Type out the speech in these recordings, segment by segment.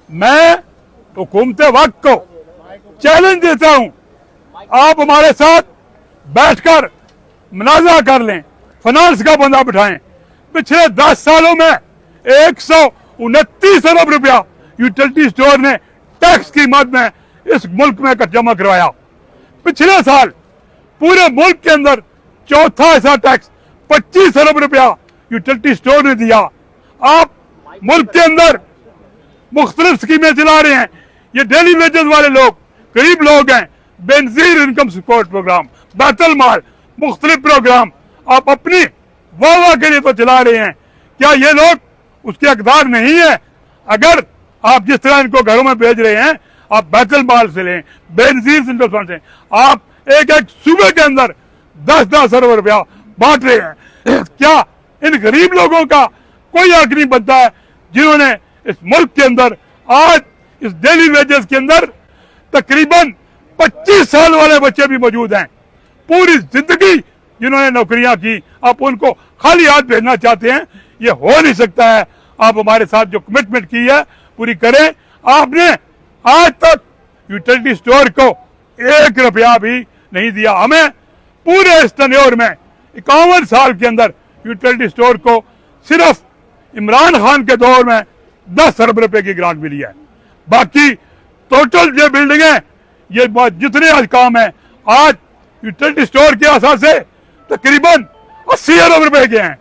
मैं हुकूमत वक्त को चैलेंज देता हूं, आप हमारे साथ बैठकर मुनाज़रा कर लें, फाइनेंस का बंदा बिठाएं। पिछले 10 सालों में 129 अरब रुपया यूटिलिटी स्टोर ने टैक्स की मद में इस मुल्क में जमा करवाया। पिछले साल पूरे मुल्क के अंदर चौथा ऐसा टैक्स 25 अरब रुपया यूटिलिटी स्टोर ने दिया। आप मुल्क के अंदर मुख्तलिफ स्कीमें चला रहे हैं। ये डेली वेजेस वाले लोग गरीब लोग हैं, Benazir income support program, Baitul Maal, मुख्तलिफ प्रोग्राम आप अपनी वाह के लिए तो चला रहे हैं। क्या ये लोग उसके हकदार नहीं है? अगर आप जिस तरह इनको घरों में भेज रहे हैं, आप बैतुल माल से लें, बेनजीर इनकम फंड से, आप एक एक सूबे के अंदर 10-10 अरब रुपया बांट रहे हैं। क्या इन गरीब लोगों का कोई हक नहीं बनता है, जिन्होंने इस मुल्क के अंदर आज इस डेली वेजेस के अंदर तकरीबन 25 साल वाले बच्चे भी मौजूद हैं, पूरी जिंदगी जिन्होंने नौकरियां की, आप उनको खाली हाथ भेजना चाहते हैं? ये हो नहीं सकता है। आप हमारे साथ जो कमिटमेंट की है पूरी करें। आपने आज तक यूटिलिटी स्टोर को 1 रुपया भी नहीं दिया। हमें पूरे इस टेन्योर में 51 साल के अंदर यूटिलिटी स्टोर को सिर्फ इमरान खान के दौर में 10 अरब रुपए की ग्रांट मिली है। बाकी टोटल जो बिल्डिंगें, ये जितने आज काम है, आज यूटिलिटी स्टोर के असास से तकरीबन 80 अरब रुपए के हैं।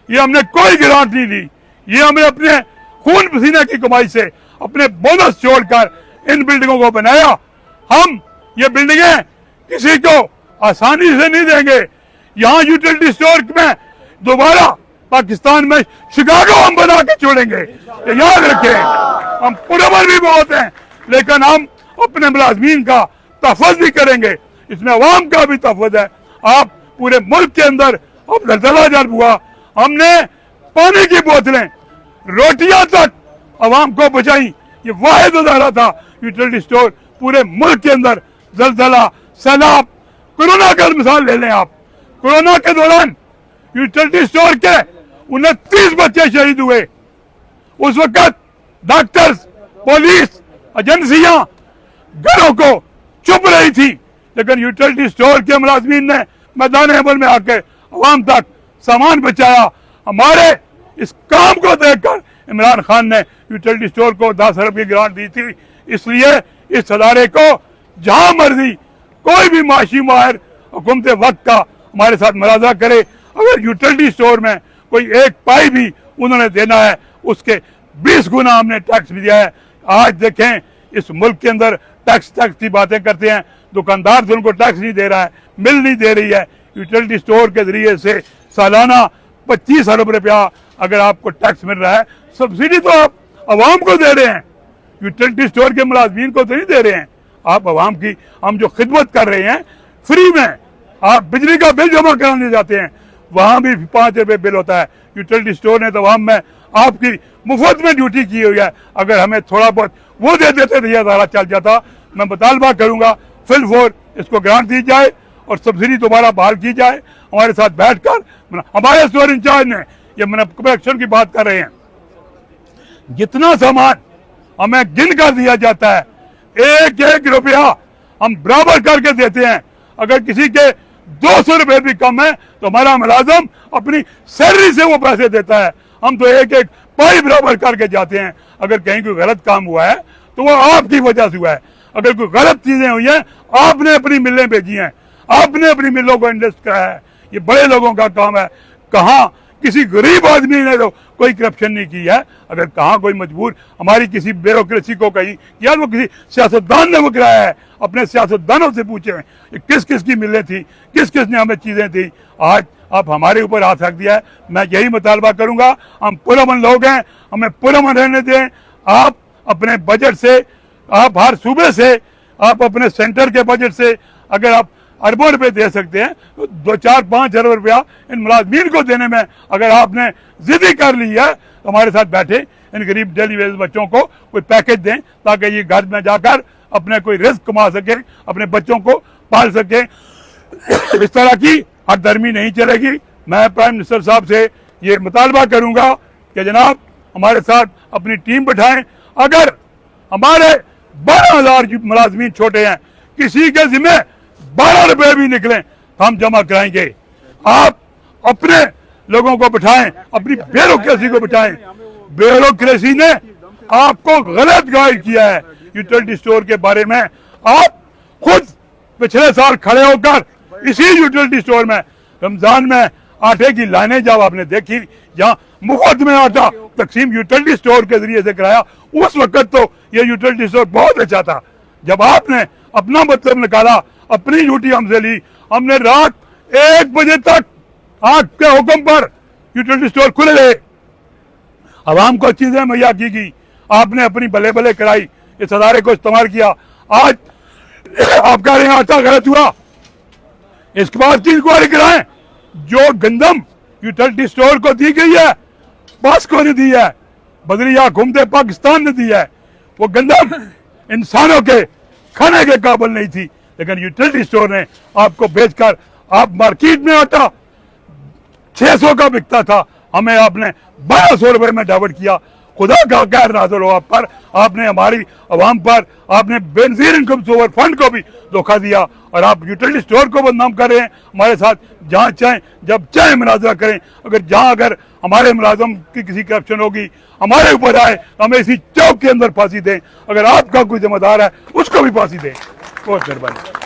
ये हमने कोई ग्रांट नहीं दी, ये हमने अपने खून पसीने की कमाई से अपने बोनस छोड़कर इन बिल्डिंगों को बनाया। हम ये बिल्डिंगें किसी को आसानी से नहीं देंगे। यहाँ यूटिलिटी स्टोर में दोबारा पाकिस्तान में शिकागो हम बना के छोड़ेंगे, ये याद रखें। हम पुरअमन भी बहुत हैं, लेकिन हम अपने मुलाजमीन का तहफ़्फ़ुज़ भी करेंगे, इसमें अवाम का भी तहफ़्फ़ुज़ है। आप पूरे मुल्क के अंदर अब ज़लज़ला जब हुआ, हमने पानी की बोतलें, रोटियां तक अवाम को बचाई। ये वाहिद उदाहरण था यूटिलिटी स्टोर। पूरे मुल्क के अंदर ज़लज़ला, सैलाब, कोरोना का मिसाल ले लें आप। कोरोना के दौरान यूटिलिटी स्टोर के 29 बच्चे शहीद हुए। उस वक्त डॉक्टर्स, पुलिस, एजेंसियां घरों को चुप रही थी, लेकिन यूटिलिटी स्टोर के मुलाजमीन ने मैदान अमल में आकर अवाम तक सामान बचाया। हमारे इस काम को देखकर इमरान खान ने यूटिलिटी स्टोर को 10 अरब की ग्रांट दी थी। इसलिए इस अदारे को जहां मर्जी कोई भी माशी माहिर हुकूमत वक्त का हमारे साथ मुनाज़रा करे, अगर यूटिलिटी स्टोर में कोई 1 पाई भी उन्होंने देना है, उसके 20 गुना हमने टैक्स भी दिया है। आज देखें इस मुल्क के अंदर टैक्स की बातें करते हैं, दुकानदार से उनको टैक्स नहीं दे रहा है, मिल नहीं दे रही है। यूटिलिटी स्टोर के जरिए से सालाना 25 अरब रुपया अगर आपको टैक्स मिल रहा है, सब्सिडी तो आप अवाम को दे रहे हैं, यूटिलिटी स्टोर के मुलाजमीन को तो नहीं दे रहे हैं। आप अवाम की हम जो खिदमत कर रहे हैं फ्री में, आप बिजली का बिल जमा कराने जाते हैं, वहां भी 5 रुपये बिल होता है। यूटिलिटी स्टोर ने तो अवाम में आपकी मुफ्त में ड्यूटी की हुई है। अगर हमें थोड़ा बहुत वो दे देते तो यह अदारा चल जाता। मैं मुतालबा करूंगा फिल फोर इसको ग्रांट दी जाए और सब्सिडी दोबारा बहाल की जाए। हमारे साथ बैठकर हमारे स्टोर इंचार्ज ने, ये कलेक्शन की बात कर रहे हैं, जितना सामान हमें गिन कर दिया जाता है, 1-1 रुपया हम बराबर करके देते हैं। अगर किसी के 200 रुपए भी कम है तो हमारा मुलाजम अपनी सैलरी से वो पैसे देता है। हम तो 1-1 पाई बराबर करके जाते हैं। अगर कहीं कोई गलत काम हुआ है तो वो आपकी वजह से हुआ है। अगर कोई गलत चीजें हुई हैं, आपने अपनी मिलें भेजी हैं, आपने अपनी मिलों को इन्वेस्ट कराया है, ये बड़े लोगों का काम है। कहाँ किसी गरीब आदमी ने तो कोई करप्शन नहीं की है। अगर कहाँ कोई मजबूर हमारी किसी ब्यूरोक्रेसी को कहीं या वो किसी सियासतदान ने वो कराया है, अपने सियासतदानों से पूछे ये किस किस की मिलें थी, किस किस ने हमें चीजें दी। आज आप हमारे ऊपर हाथ रख दिया है। मैं यही मुतालबा करूंगा, हम पुरअमन लोग हैं, हमें पुरअमन रहने दें। आप अपने बजट से, आप हर सूबे से, आप अपने सेंटर के बजट से अगर आप अरबों रुपए दे सकते हैं तो 2-4-5 अरब रुपया इन मुलाजमीन को देने में अगर आपने जिद्दी कर ली है तो हमारे साथ बैठे इन गरीब डेली वेज बच्चों को कोई पैकेज दें, ताकि ये घर में जाकर अपने कोई रिस्क कमा सके, अपने बच्चों को पाल सके। इस तरह की हरदर्मी नहीं चलेगी। मैं प्राइम मिनिस्टर साहब से ये मुतालबा करूंगा कि जनाब हमारे साथ अपनी टीम बिठाएं। अगर हमारे 12,000 मुलाजमीन छोटे हैं, किसी के जिम्मे 12 रुपए भी निकले तो हम जमा कराएंगे। आप अपने लोगों को बिठाएं, अपनी ब्यूरोक्रेसी को बिठाएं। ब्यूरोक्रेसी ने आपको गलत गाइड किया है यूटिलिटी स्टोर के बारे में। आप खुद पिछले साल खड़े होकर इसी यूटिलिटी स्टोर में रमजान में आटे की लाइनें जब आपने देखी, जहां मुफ्त में आटा तकसीम यूटिलिटी स्टोर के जरिए से कराया, उस वक्त तो ये यूटिलिटी स्टोर बहुत अच्छा था। जब आपने अपना मतलब निकाला, अपनी ड्यूटी हमसे ली, हमने रात 1 बजे तक आपके हुक्म पर यूटिलिटी स्टोर खुले रहे, आवाम को चीजें मुहैया की गई, आपने अपनी भले भले कराई, इस अदारे को इस्तेमाल किया। आज आप कह रहे हैं आटा गलत हुआ, इसके बाद की इंक्वायरी कराएं। जो गंदम यूटिलिटी स्टोर को दी गई है, बास्को ने दी है, बदरिया घूमते पाकिस्तान ने दी है, वो गंदम इंसानों के खाने के काबिल नहीं थी, लेकिन यूटिलिटी स्टोर ने आपको बेचकर, आप मार्केट में आटा 600 का बिकता था, हमें आपने 1200 रुपए में डाइवर्ट किया। खुदा का कहर नाज़िल हो आप पर, आपने हमारी आवाम पर, आपने बेनजीर इनकम सोवर फंड को भी धोखा दिया, और आप यूटिलिटी स्टोर को बदनाम कर रहे हैं। हमारे साथ जहाँ चाहें जब चाहें मुनाजरा करें, अगर हमारे मुलाजम की किसी करप्शन होगी, हमारे ऊपर आए, हमें इसी चौक के अंदर फांसी दें। अगर आपका कोई जिम्मेदार है, उसको भी फांसी दें। बहुत मेहरबानी।